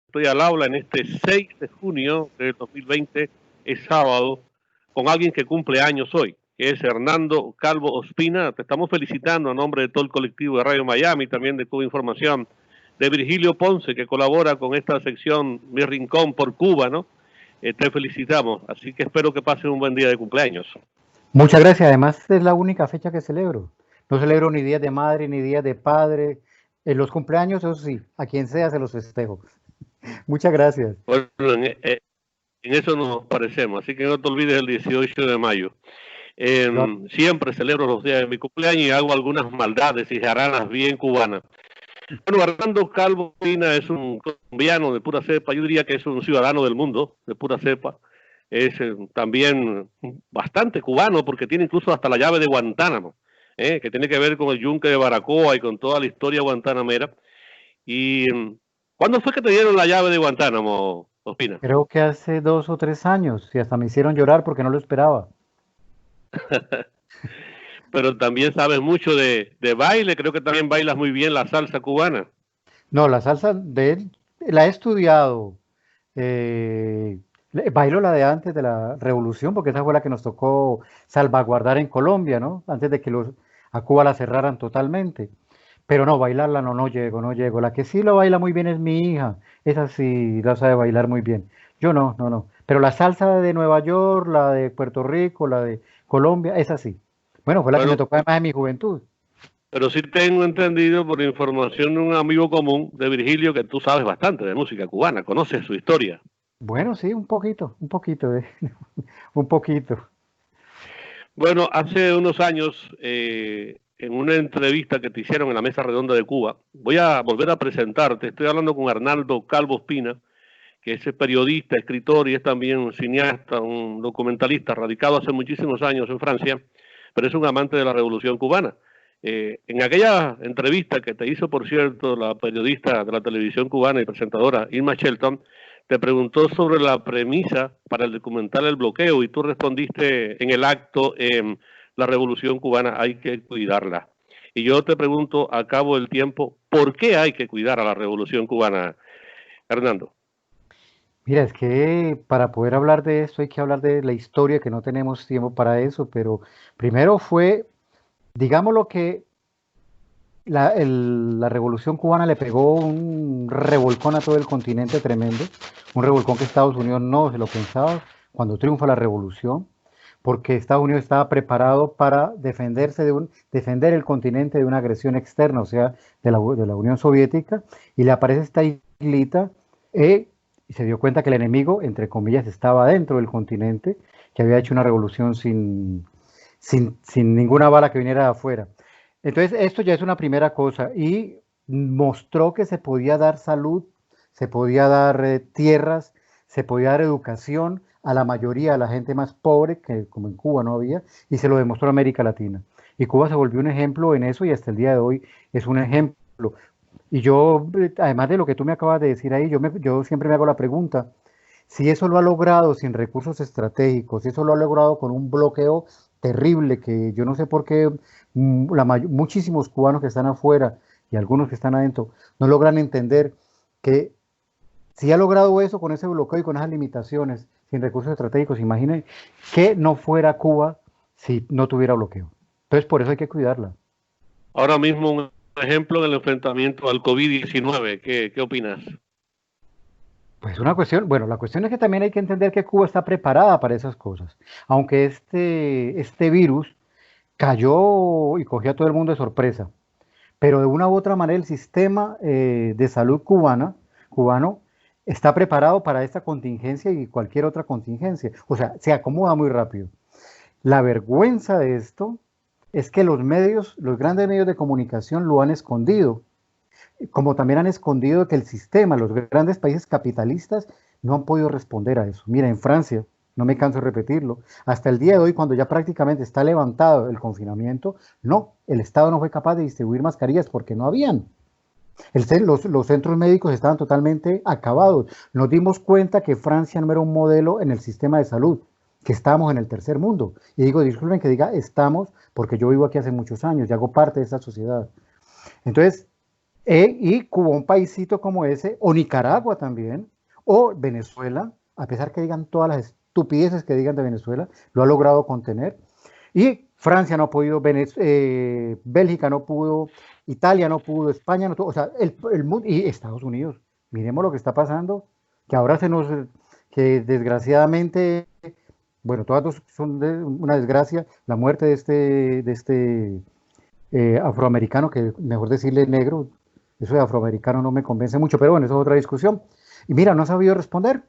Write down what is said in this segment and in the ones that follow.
estoy al aula en este 6 de junio del 2020, es sábado, con alguien que cumple años hoy, que es Hernando Calvo Ospina. Te estamos felicitando a nombre de todo el colectivo de Radio Miami, también de Cuba Información, de Virgilio Ponce, que colabora con esta sección Mi Rincón por Cuba, ¿no? Te felicitamos, así que espero que pasen un buen día de cumpleaños. Muchas gracias, además es la única fecha que celebro. No celebro ni días de madre, ni días de padre. En los cumpleaños, eso sí, a quien sea se los festejo. Muchas gracias. Bueno, en eso nos parecemos, así que no te olvides el 18 de mayo. Siempre celebro los días de mi cumpleaños y hago algunas maldades y jaranas bien cubanas. Bueno, Hernando Calvo Ospina es un colombiano de pura cepa, yo diría que es un ciudadano del mundo de pura cepa. Es también bastante cubano porque tiene incluso hasta la llave de Guantánamo, que tiene que ver con el yunque de Baracoa y con toda la historia guantanamera. ¿Y cuándo fue que te dieron la llave de Guantánamo, Ospina? Creo que hace 2 o 3 años y hasta me hicieron llorar porque no lo esperaba. Pero también sabes mucho de baile, creo que también bailas muy bien la salsa cubana. No, la salsa de él la he estudiado. Bailo la de antes de la revolución porque esa fue la que nos tocó salvaguardar en Colombia, ¿no? Antes de que a Cuba la cerraran totalmente. Pero no, bailarla no llego, no llego. La que sí lo baila muy bien es mi hija. Esa sí la sabe bailar muy bien. Yo no. Pero la salsa de Nueva York, la de Puerto Rico, la de Colombia, esa sí. Bueno, fue la que me Bueno, tocó además en mi juventud. pero sí tengo entendido por información de un amigo común de Virgilio que tú sabes bastante de música cubana, conoces su historia. Bueno, sí, un poquito, un poquito. Bueno, hace unos años, en una entrevista que te hicieron en la Mesa Redonda de Cuba, voy a volver a presentarte, estoy hablando con Hernando Calvo Ospina, que es periodista, escritor y es también un cineasta, un documentalista, radicado hace muchísimos años en Francia, pero es un amante de la Revolución Cubana. En aquella entrevista que te hizo, por cierto, la periodista de la televisión cubana y presentadora Irma Shelton, te preguntó sobre la premisa para el documental El Bloqueo y tú respondiste en el acto, la Revolución Cubana hay que cuidarla. Y yo te pregunto, a cabo del tiempo, ¿por qué hay que cuidar a la Revolución Cubana, Hernando? Mira, es que para poder hablar de esto hay que hablar de la historia, que no tenemos tiempo para eso, pero primero fue, digamos lo que la Revolución Cubana le pegó un revolcón a todo el continente tremendo, un revolcón que Estados Unidos no se lo pensaba cuando triunfa la Revolución, porque Estados Unidos estaba preparado para defender el continente de una agresión externa, o sea, de la Unión Soviética, y le aparece esta islita, y se dio cuenta que el enemigo, entre comillas, estaba dentro del continente, que había hecho una revolución sin ninguna bala que viniera de afuera. Entonces, esto ya es una primera cosa y mostró que se podía dar salud, se podía dar tierras, se podía dar educación a la mayoría, a la gente más pobre, que como en Cuba no había, y se lo demostró a América Latina. Y Cuba se volvió un ejemplo en eso y hasta el día de hoy es un ejemplo. Y yo, además de lo que tú me acabas de decir ahí, yo siempre me hago la pregunta, si eso lo ha logrado sin recursos estratégicos, si eso lo ha logrado con un bloqueo terrible, que yo no sé por qué muchísimos cubanos que están afuera y algunos que están adentro no logran entender que si ha logrado eso con ese bloqueo y con esas limitaciones, sin recursos estratégicos, imaginen que no fuera Cuba si no tuviera bloqueo. Entonces por eso hay que cuidarla. Ahora mismo un ejemplo en el enfrentamiento al COVID-19, ¿qué opinas? Pues una cuestión, bueno, la cuestión es que también hay que entender que Cuba está preparada para esas cosas. Aunque este virus cayó y cogió a todo el mundo de sorpresa, pero de una u otra manera el sistema de salud cubano está preparado para esta contingencia y cualquier otra contingencia. O sea, se acomoda muy rápido. La vergüenza de esto es que los grandes medios de comunicación lo han escondido, como también han escondido que el sistema, los grandes países capitalistas no han podido responder a eso. Mira, en Francia, no me canso de repetirlo, hasta el día de hoy, cuando ya prácticamente está levantado el confinamiento, no, el Estado no fue capaz de distribuir mascarillas porque no habían. Los centros médicos estaban totalmente acabados. Nos dimos cuenta que Francia no era un modelo en el sistema de salud, que estábamos en el tercer mundo. Y digo, disculpen que diga estamos, porque yo vivo aquí hace muchos años y hago parte de esa sociedad. Entonces, Y Cuba, un paísito como ese, o Nicaragua también, o Venezuela, a pesar que digan todas las estupideces que digan de Venezuela, lo ha logrado contener. Y Francia no ha podido, Bélgica no pudo, Italia no pudo, España no pudo, o sea, el mundo, y Estados Unidos. Miremos lo que está pasando, que ahora que desgraciadamente, bueno, todas dos son una desgracia, la muerte de este afroamericano, que mejor decirle negro, eso de afroamericano no me convence mucho, pero bueno, eso es otra discusión. Y mira, no ha sabido responder.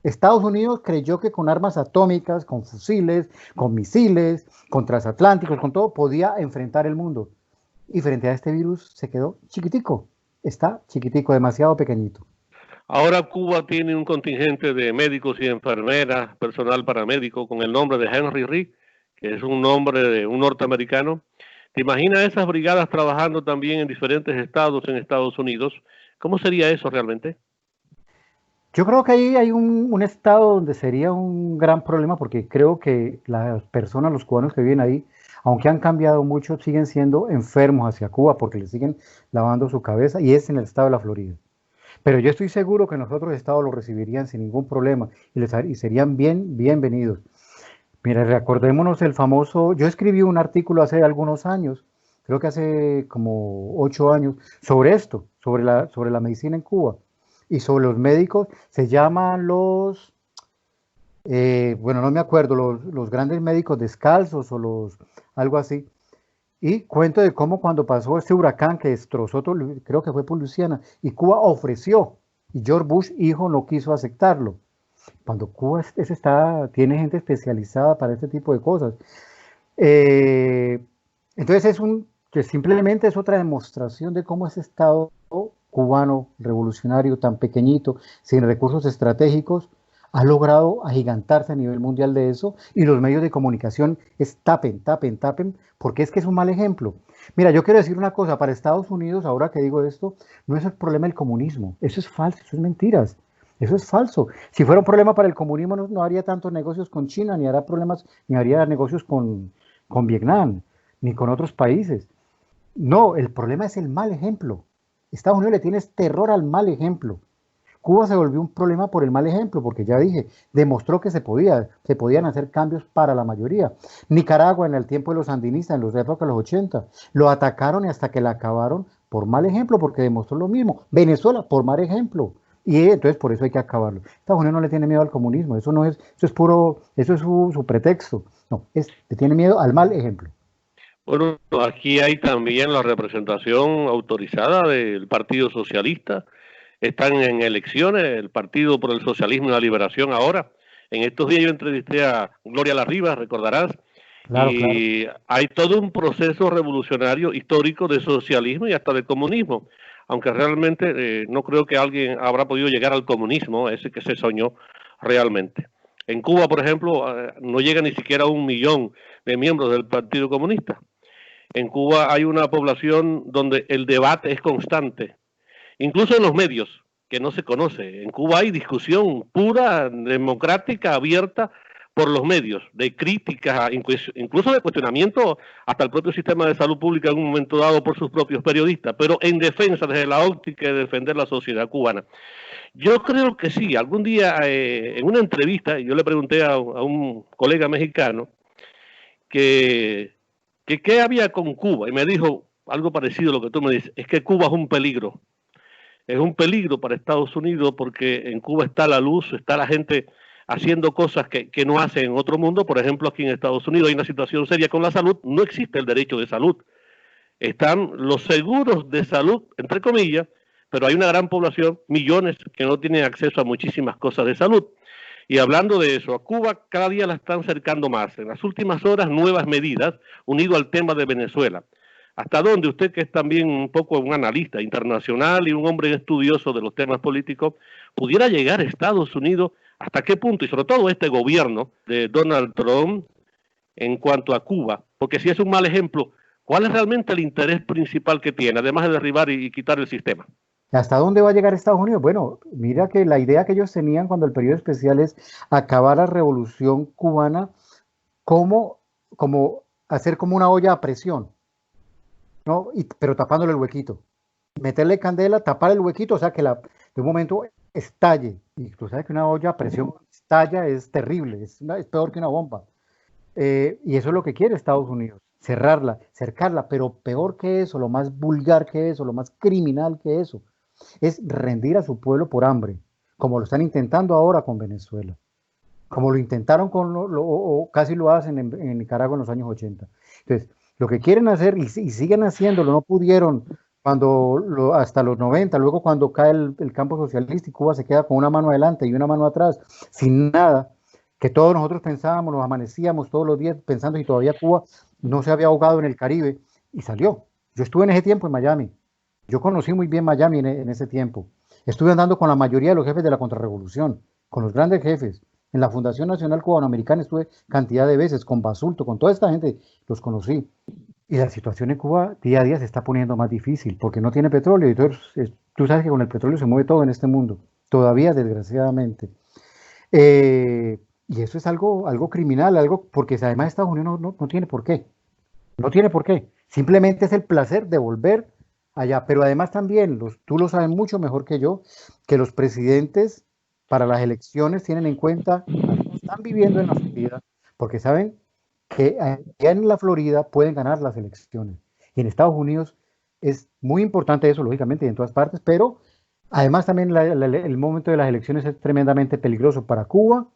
Estados Unidos creyó que con armas atómicas, con fusiles, con misiles, con transatlánticos, con todo, podía enfrentar el mundo. Y frente a este virus se quedó chiquitico. Está chiquitico, demasiado pequeñito. Ahora Cuba tiene un contingente de médicos y enfermeras, personal paramédico, con el nombre de Henry Reed, que es un nombre de un norteamericano. ¿Te imaginas esas brigadas trabajando también en diferentes estados en Estados Unidos? ¿Cómo sería eso realmente? Yo creo que ahí hay un estado donde sería un gran problema porque creo que las personas, los cubanos que viven ahí, aunque han cambiado mucho, siguen siendo enfermos hacia Cuba porque le siguen lavando su cabeza y es en el estado de la Florida. Pero yo estoy seguro que en los otros estados lo recibirían sin ningún problema y serían bienvenidos. Mira, recordémonos el famoso, yo escribí un artículo hace algunos años, creo que hace como 8 años, sobre esto, sobre la medicina en Cuba y sobre los médicos, se llaman bueno, no me acuerdo, los grandes médicos descalzos algo así. Y cuento de cómo cuando pasó este huracán que destrozó todo, creo que fue por Luisiana, y Cuba ofreció, y George Bush, hijo, no quiso aceptarlo. Cuando Cuba tiene gente especializada para este tipo de cosas. Eh, entonces que simplemente es otra demostración de cómo ese Estado cubano revolucionario tan pequeñito, sin recursos estratégicos, ha logrado agigantarse a nivel mundial de eso y los medios de comunicación tapen, porque es que es un mal ejemplo. Mira, yo quiero decir una cosa, para Estados Unidos, ahora que digo esto, no es el problema del comunismo, eso es falso, eso es mentiras. Eso es falso. Si fuera un problema para el comunismo, no haría tantos negocios con China, ni haría negocios con Vietnam, ni con otros países. No, el problema es el mal ejemplo. Estados Unidos le tiene terror al mal ejemplo. Cuba se volvió un problema por el mal ejemplo, porque ya dije, demostró que se podían hacer cambios para la mayoría. Nicaragua en el tiempo de los sandinistas, en los épocas de los 80, lo atacaron y hasta que la acabaron por mal ejemplo, porque demostró lo mismo. Venezuela por mal ejemplo. Y entonces por eso hay que acabarlo. Estados Unidos no le tiene miedo al comunismo, eso es su pretexto. No, le tiene miedo al mal ejemplo. Bueno, aquí hay también la representación autorizada del Partido Socialista. Están en elecciones, el Partido por el Socialismo y la Liberación ahora. En estos días yo entrevisté a Gloria Larriba, recordarás, Claro, claro. y hay todo un proceso revolucionario histórico de socialismo y hasta de comunismo, aunque realmente no creo que alguien habrá podido llegar al comunismo, ese que se soñó realmente. En Cuba, por ejemplo, no llega ni siquiera a 1 millón de miembros del Partido Comunista. En Cuba hay una población donde el debate es constante, incluso en los medios, que no se conoce. En Cuba hay discusión pura, democrática, abierta por los medios, de críticas, incluso de cuestionamiento hasta el propio sistema de salud pública en un momento dado por sus propios periodistas, pero en defensa desde la óptica de defender la sociedad cubana. Yo creo que sí, algún día en una entrevista, yo le pregunté a un colega mexicano que qué había con Cuba y me dijo algo parecido a lo que tú me dices, es que Cuba es un peligro para Estados Unidos porque en Cuba está la luz, está la gente haciendo cosas que no hacen en otro mundo. Por ejemplo, aquí en Estados Unidos hay una situación seria con la salud, no existe el derecho de salud. Están los seguros de salud, entre comillas, pero hay una gran población, millones, que no tienen acceso a muchísimas cosas de salud. Y hablando de eso, a Cuba cada día la están cercando más. En las últimas horas, nuevas medidas, unido al tema de Venezuela. ¿Hasta dónde usted, que es también un poco un analista internacional y un hombre estudioso de los temas políticos, pudiera llegar a Estados Unidos? ¿Hasta qué punto? Y sobre todo este gobierno de Donald Trump en cuanto a Cuba. Porque si es un mal ejemplo, ¿cuál es realmente el interés principal que tiene, además de derribar y quitar el sistema? ¿Hasta dónde va a llegar Estados Unidos? Bueno, mira que la idea que ellos tenían cuando el periodo especial es acabar la revolución cubana como, como hacer como una olla a presión, ¿no? Pero tapándole el huequito. meterle candela, tapar el huequito, o sea que de un momento estalle. Y tú sabes que una olla a presión estalla, es terrible, es peor que una bomba. Y eso es lo que quiere Estados Unidos, cerrarla, cercarla, pero peor que eso, lo más vulgar que eso, lo más criminal que eso, es rendir a su pueblo por hambre, como lo están intentando ahora con Venezuela, como lo intentaron o casi lo hacen en Nicaragua en los años 80. Entonces, lo que quieren hacer, y siguen haciéndolo, no pudieron hasta los 90, luego cuando cae el campo socialista y Cuba se queda con una mano adelante y una mano atrás, sin nada, que todos nosotros pensábamos, nos amanecíamos todos los días pensando y todavía Cuba no se había ahogado en el Caribe y salió. Yo estuve en ese tiempo en Miami, yo conocí muy bien Miami en ese tiempo. Estuve andando con la mayoría de los jefes de la contrarrevolución, con los grandes jefes. En la Fundación Nacional Cubanoamericana estuve cantidad de veces, con Basulto, con toda esta gente, los conocí. Y la situación en Cuba día a día se está poniendo más difícil porque no tiene petróleo. Y tú sabes que con el petróleo se mueve todo en este mundo, todavía desgraciadamente. Y eso es algo criminal, algo porque además Estados Unidos no tiene por qué. No tiene por qué. Simplemente es el placer de volver allá. Pero además también, tú lo sabes mucho mejor que yo, que los presidentes para las elecciones tienen en cuenta a los que están viviendo en la Florida, porque saben que allá en la Florida pueden ganar las elecciones. Y en Estados Unidos es muy importante eso, lógicamente, y en todas partes, pero además también el momento de las elecciones es tremendamente peligroso para Cuba,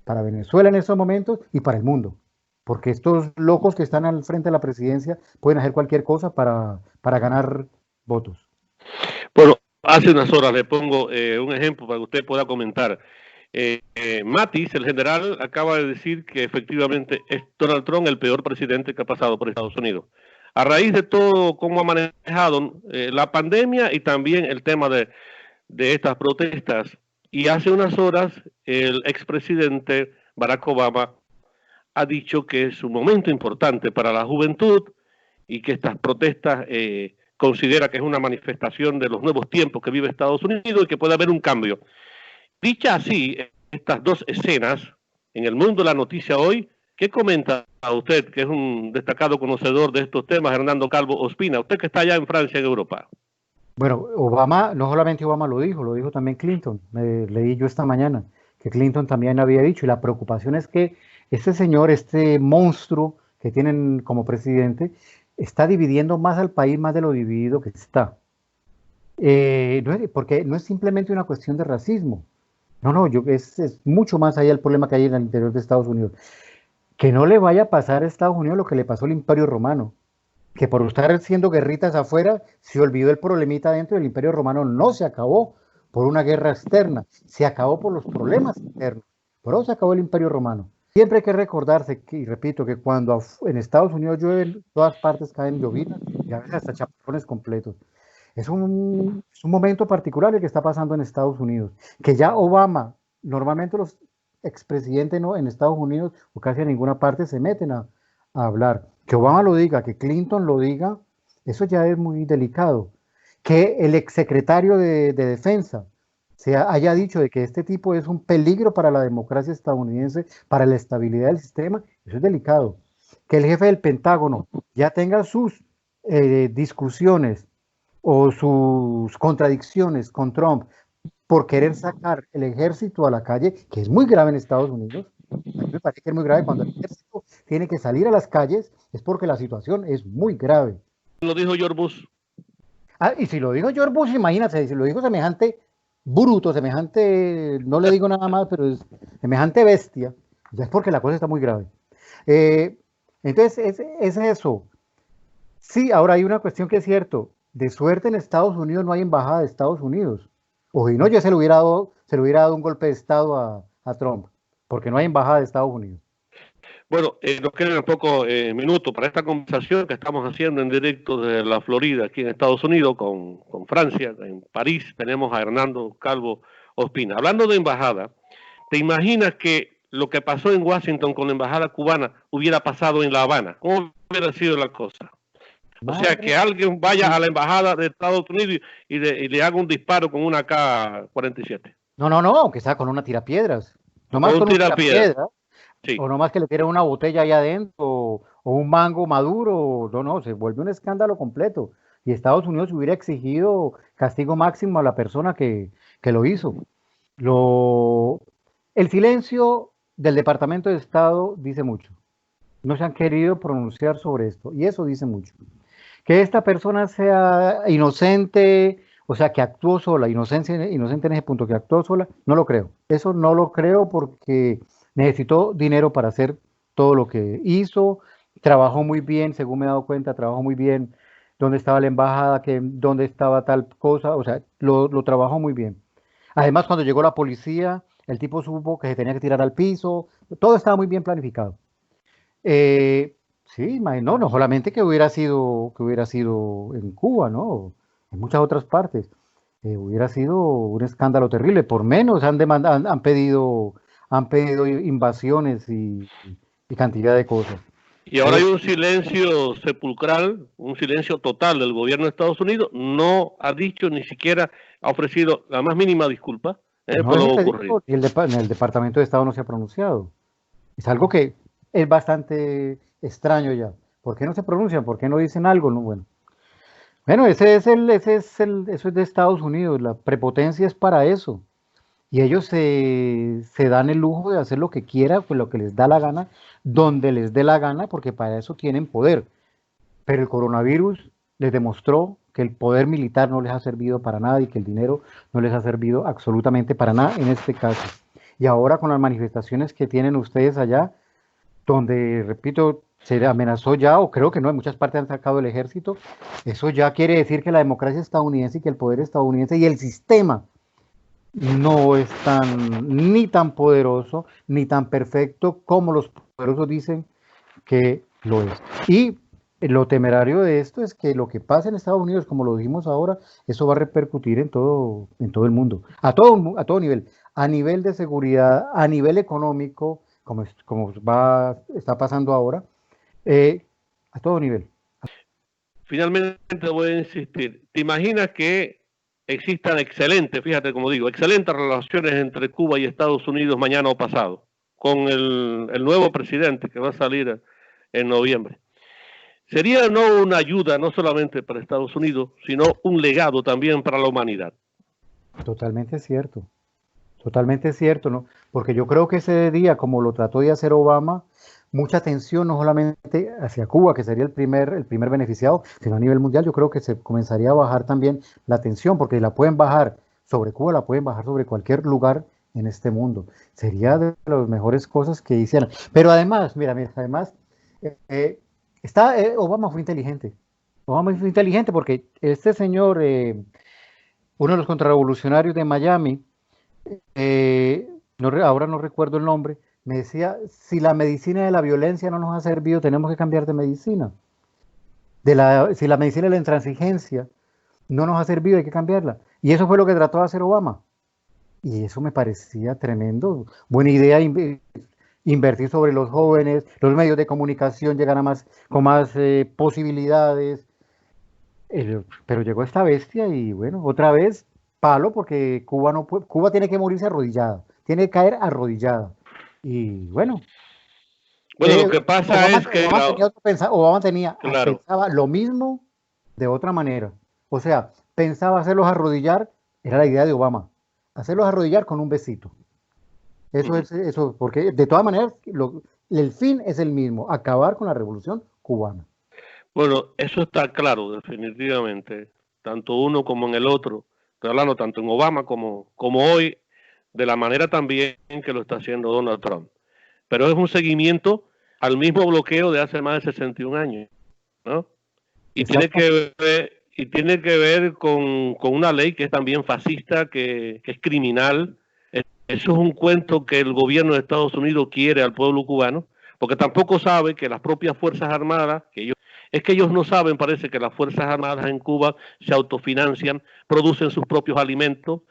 para Venezuela en estos momentos y para el mundo. Porque estos locos que están al frente de la presidencia pueden hacer cualquier cosa para ganar votos. Bueno, hace unas horas le pongo un ejemplo para que usted pueda comentar. Mattis, el general, acaba de decir que efectivamente es Donald Trump el peor presidente que ha pasado por Estados Unidos. A raíz de todo cómo ha manejado la pandemia y también el tema de estas protestas. Y hace unas horas el expresidente Barack Obama ha dicho que es un momento importante para la juventud y que estas protestas considera que es una manifestación de los nuevos tiempos que vive Estados Unidos y que puede haber un cambio. Dicha así, estas dos escenas en el mundo de la noticia hoy, ¿qué comenta a usted, que es un destacado conocedor de estos temas, Hernando Calvo Ospina, usted que está allá en Francia, en Europa? Bueno, Obama, no solamente Obama lo dijo también Clinton. Leí yo esta mañana que Clinton también había dicho, y la preocupación es que este señor, este monstruo que tienen como presidente, está dividiendo más al país, más de lo dividido que está. Porque no es simplemente una cuestión de racismo. No, es mucho más allá el problema que hay en el interior de Estados Unidos. Que no le vaya a pasar a Estados Unidos lo que le pasó al Imperio Romano, que por estar haciendo guerritas afuera, se olvidó el problemita dentro del Imperio Romano. No se acabó por una guerra externa, se acabó por los problemas internos. Por eso se acabó el Imperio Romano. Siempre hay que recordarse, y repito, que cuando en Estados Unidos llueve, en todas partes caen llovidas y a veces hasta chaparrones completos. Es un momento particular el que está pasando en Estados Unidos, que ya Obama, normalmente los expresidentes en Estados Unidos o casi en ninguna parte se meten a hablar. Que Obama lo diga, que Clinton lo diga, eso ya es muy delicado. Que el exsecretario de Defensa haya dicho de que este tipo es un peligro para la democracia estadounidense, para la estabilidad del sistema, eso es delicado. Que el jefe del Pentágono ya tenga sus discusiones o sus contradicciones con Trump por querer sacar el ejército a la calle, que es muy grave en Estados Unidos. A mí me parece que es muy grave cuando el ejército tiene que salir a las calles, es porque la situación es muy grave. Lo dijo George Bush. Y si lo dijo George Bush, imagínate, si lo dijo semejante bruto, semejante, no le digo nada más, pero es semejante bestia, ya es porque la cosa está muy grave. Entonces, es eso. Sí, ahora hay una cuestión que es cierto. De suerte en Estados Unidos no hay embajada de Estados Unidos. O si no, ya se le hubiera dado un golpe de Estado a Trump, porque no hay embajada de Estados Unidos. Bueno, nos quedan pocos minutos para esta conversación que estamos haciendo en directo desde la Florida, aquí en Estados Unidos, con Francia, en París. Tenemos a Hernando Calvo Ospina. Hablando de embajada, ¿te imaginas que lo que pasó en Washington con la embajada cubana hubiera pasado en La Habana? ¿Cómo hubiera sido la cosa? O sea, que alguien vaya a la embajada de Estados Unidos y le haga un disparo con una K-47. No, aunque sea con una tirapiedras. Nomás con un tirapiedra. Sí. O nomás que le tiren una botella ahí adentro, o un mango maduro. No, se vuelve un escándalo completo. y Estados Unidos hubiera exigido castigo máximo a la persona que lo hizo. El silencio del Departamento de Estado dice mucho. No se han querido pronunciar sobre esto, y eso dice mucho. Que esta persona sea inocente, o sea, que actuó sola, inocente en ese punto, que actuó sola, no lo creo. Eso no lo creo porque necesitó dinero para hacer todo lo que hizo, trabajó muy bien, según me he dado cuenta, trabajó muy bien dónde estaba la embajada, dónde estaba tal cosa, o sea, lo trabajó muy bien. Además, cuando llegó la policía, el tipo supo que se tenía que tirar al piso, todo estaba muy bien planificado. Sí, no solamente que hubiera sido en Cuba, ¿no? En muchas otras partes. Hubiera sido un escándalo terrible. Por menos han pedido invasiones y cantidad de cosas. Y ahora hay un silencio sepulcral, un silencio total del gobierno de Estados Unidos. No ha dicho ni siquiera ha ofrecido la más mínima disculpa No, por lo ocurrido. y el Departamento de Estado no se ha pronunciado. Es algo que es bastante extraño ya. ¿Por qué no se pronuncian? ¿Por qué no dicen algo? No, bueno, eso es de Estados Unidos. La prepotencia es para eso. Y ellos se dan el lujo de hacer lo que quieran, pues lo que les da la gana, donde les dé la gana, porque para eso tienen poder. Pero el coronavirus les demostró que el poder militar no les ha servido para nada y que el dinero no les ha servido absolutamente para nada en este caso. Y ahora con las manifestaciones que tienen ustedes allá, donde, repito, se amenazó ya, o creo que no, en muchas partes han sacado el ejército, eso ya quiere decir que la democracia estadounidense y que el poder estadounidense y el sistema no es ni tan poderoso ni tan perfecto como los poderosos dicen que lo es. Y lo temerario de esto es que lo que pasa en Estados Unidos, como lo dijimos ahora, eso va a repercutir en todo el mundo, a todo nivel, a nivel de seguridad, a nivel económico, como está pasando ahora, a todo nivel. Finalmente voy a insistir. ¿Te imaginas que existan excelentes, fíjate como digo, excelentes relaciones entre Cuba y Estados Unidos mañana o pasado, con el nuevo presidente que va a salir en noviembre? Sería no una ayuda no solamente para Estados Unidos, sino un legado también para la humanidad. Totalmente cierto, ¿no? Porque yo creo que ese día, como lo trató de hacer Obama, mucha atención no solamente hacia Cuba, que sería el primer beneficiado, sino a nivel mundial, yo creo que se comenzaría a bajar también la atención, porque la pueden bajar sobre Cuba, la pueden bajar sobre cualquier lugar en este mundo. Sería de las mejores cosas que hicieran. Pero además, mira, además, Obama fue inteligente. Obama fue inteligente porque este señor, uno de los contrarrevolucionarios de Miami, ahora no recuerdo el nombre, me decía, si la medicina de la violencia no nos ha servido, tenemos que cambiar de medicina. Si la medicina de la intransigencia no nos ha servido, hay que cambiarla. Y eso fue lo que trató de hacer Obama. Y eso me parecía tremendo. Buena idea invertir sobre los jóvenes, los medios de comunicación llegan con más posibilidades. Pero llegó esta bestia y bueno, otra vez palo porque Cuba tiene que morirse arrodillada, tiene que caer arrodillada. Y bueno, lo que pasa es que Obama pensaba lo mismo de otra manera. O sea, pensaba hacerlos arrodillar, era la idea de Obama, hacerlos arrodillar con un besito. Eso, porque de todas maneras el fin es el mismo, acabar con la revolución cubana. Bueno, eso está claro, definitivamente, tanto uno como en el otro. Estoy hablando tanto en Obama como hoy, de la manera también que lo está haciendo Donald Trump. Pero es un seguimiento al mismo bloqueo de hace más de 61 años, ¿no? Y tiene que ver con una ley que es también fascista, que es criminal. Eso es un cuento que el gobierno de Estados Unidos quiere al pueblo cubano, porque tampoco sabe que las propias Fuerzas Armadas, es que ellos no saben, parece que las Fuerzas Armadas en Cuba se autofinancian, producen sus propios alimentos.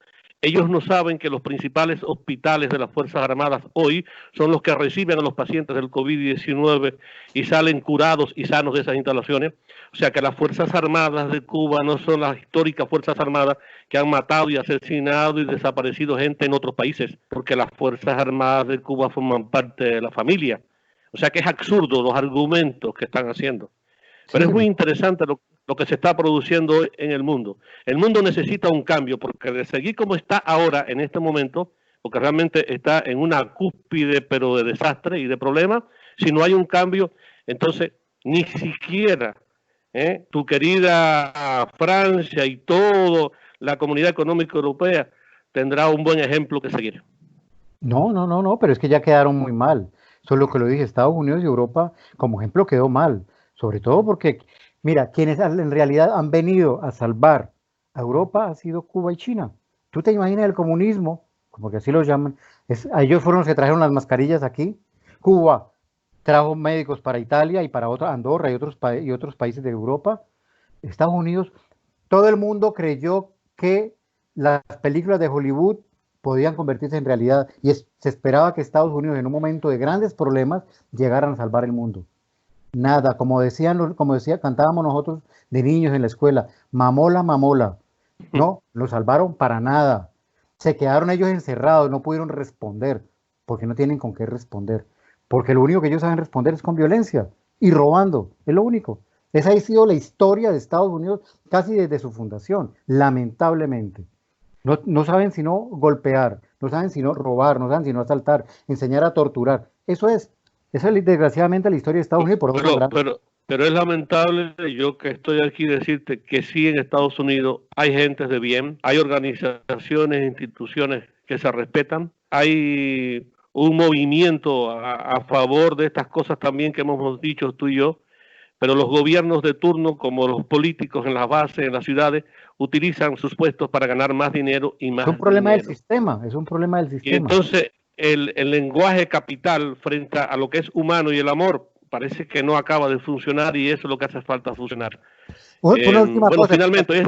Ellos no saben que los principales hospitales de las Fuerzas Armadas hoy son los que reciben a los pacientes del COVID-19 y salen curados y sanos de esas instalaciones. O sea que las Fuerzas Armadas de Cuba no son las históricas Fuerzas Armadas que han matado y asesinado y desaparecido gente en otros países, porque las Fuerzas Armadas de Cuba forman parte de la familia. O sea que es absurdo los argumentos que están haciendo. Pero sí, es muy interesante lo que se está produciendo hoy en el mundo. El mundo necesita un cambio, porque de seguir como está ahora, en este momento, porque realmente está en una cúspide, pero de desastre y de problemas, si no hay un cambio, entonces ni siquiera tu querida Francia y toda la comunidad económica europea tendrá un buen ejemplo que seguir. No, pero es que ya quedaron muy mal. Eso es lo que lo dije, Estados Unidos y Europa como ejemplo quedó mal, sobre todo porque, mira, quienes en realidad han venido a salvar a Europa ha sido Cuba y China. ¿Tú te imaginas el comunismo, como que así lo llaman? A ellos fueron los que trajeron las mascarillas aquí. Cuba trajo médicos para Italia y para Andorra y otros países de Europa. Estados Unidos, todo el mundo creyó que las películas de Hollywood podían convertirse en realidad y se esperaba que Estados Unidos en un momento de grandes problemas llegaran a salvar el mundo. Nada, cantábamos nosotros de niños en la escuela, mamola, mamola. No, lo salvaron para nada. Se quedaron ellos encerrados, no pudieron responder, porque no tienen con qué responder. Porque lo único que ellos saben responder es con violencia y robando, es lo único. Esa ha sido la historia de Estados Unidos casi desde su fundación, lamentablemente. No saben sino golpear, no saben sino robar, no saben sino asaltar, enseñar a torturar. Esa es desgraciadamente la historia de Estados Unidos. Por eso pero es lamentable, yo que estoy aquí, decirte que sí, en Estados Unidos hay gentes de bien, hay organizaciones, instituciones que se respetan, hay un movimiento a favor de estas cosas también que hemos dicho tú y yo, pero los gobiernos de turno, como los políticos en las bases, en las ciudades, utilizan sus puestos para ganar más dinero y más dinero. Es un problema dinero. del sistema, es un problema del sistema. Y entonces el lenguaje capital frente a lo que es humano y el amor parece que no acaba de funcionar, y eso es lo que hace falta funcionar. Una última cosa. Finalmente,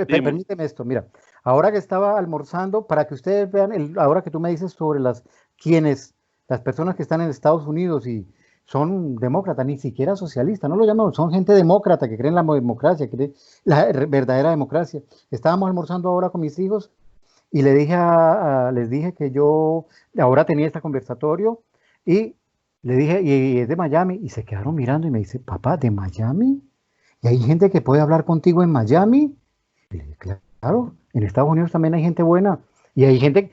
permíteme esto, mira, ahora que estaba almorzando, para que ustedes vean, ahora que tú me dices sobre las personas que están en Estados Unidos y son demócratas, ni siquiera socialistas, no lo llaman, son gente demócrata que creen en la democracia, que creen la verdadera democracia. Estábamos almorzando ahora con mis hijos y les dije que yo ahora tenía este conversatorio y le dije, y es de Miami, y se quedaron mirando y me dice, papá, ¿de Miami? ¿Y hay gente que puede hablar contigo en Miami? Y le dije, claro, en Estados Unidos también hay gente buena, y hay gente,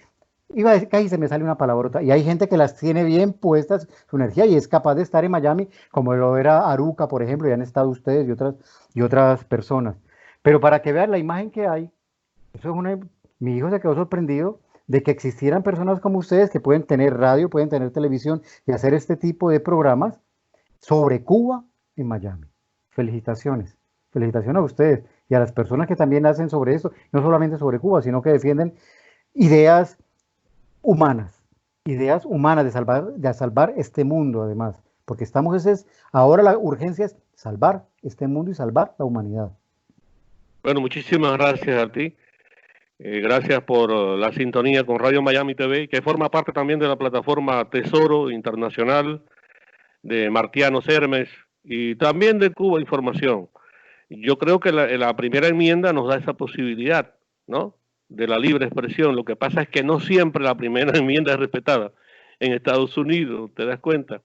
iba a decir, casi se me sale una palabrota, y hay gente que las tiene bien puestas su energía y es capaz de estar en Miami, como lo era Aruca, por ejemplo, y han estado ustedes y otras personas. Pero para que vean la imagen que hay, mi hijo se quedó sorprendido de que existieran personas como ustedes que pueden tener radio, pueden tener televisión y hacer este tipo de programas sobre Cuba en Miami. Felicitaciones. Felicitaciones a ustedes y a las personas que también hacen sobre eso, no solamente sobre Cuba, sino que defienden ideas humanas de salvar este mundo, además, porque ahora la urgencia es salvar este mundo y salvar la humanidad. Bueno, muchísimas gracias a ti. Gracias por la sintonía con Radio Miami TV, que forma parte también de la plataforma Tesoro Internacional de Martiano Sermes y también de Cuba Información. Yo creo que la primera enmienda nos da esa posibilidad, ¿no?, de la libre expresión. Lo que pasa es que no siempre la primera enmienda es respetada en Estados Unidos, ¿te das cuenta?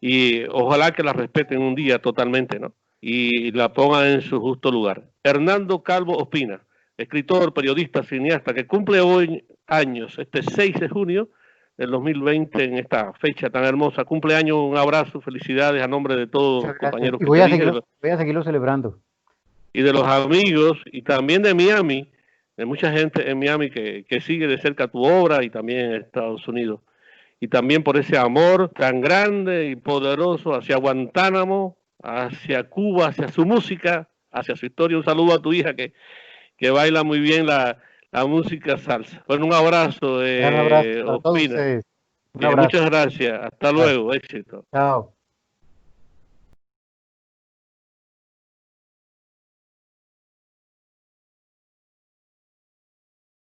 Y ojalá que la respeten un día totalmente, ¿no?, y la pongan en su justo lugar. Hernando Calvo Ospina, escritor, periodista, cineasta, que cumple hoy años, este 6 de junio del 2020, en esta fecha tan hermosa. Cumpleaños, un abrazo, felicidades a nombre de todos los compañeros. Y voy a seguirlo celebrando. Y de los amigos, y también de Miami, de mucha gente en Miami que sigue de cerca tu obra, y también en Estados Unidos. Y también por ese amor tan grande y poderoso hacia Guantánamo, hacia Cuba, hacia su música, hacia su historia. Un saludo a tu hija que baila muy bien la música salsa. Bueno, un abrazo, Un abrazo a todos ustedes. Muchas gracias. Hasta luego. Éxito. Chao.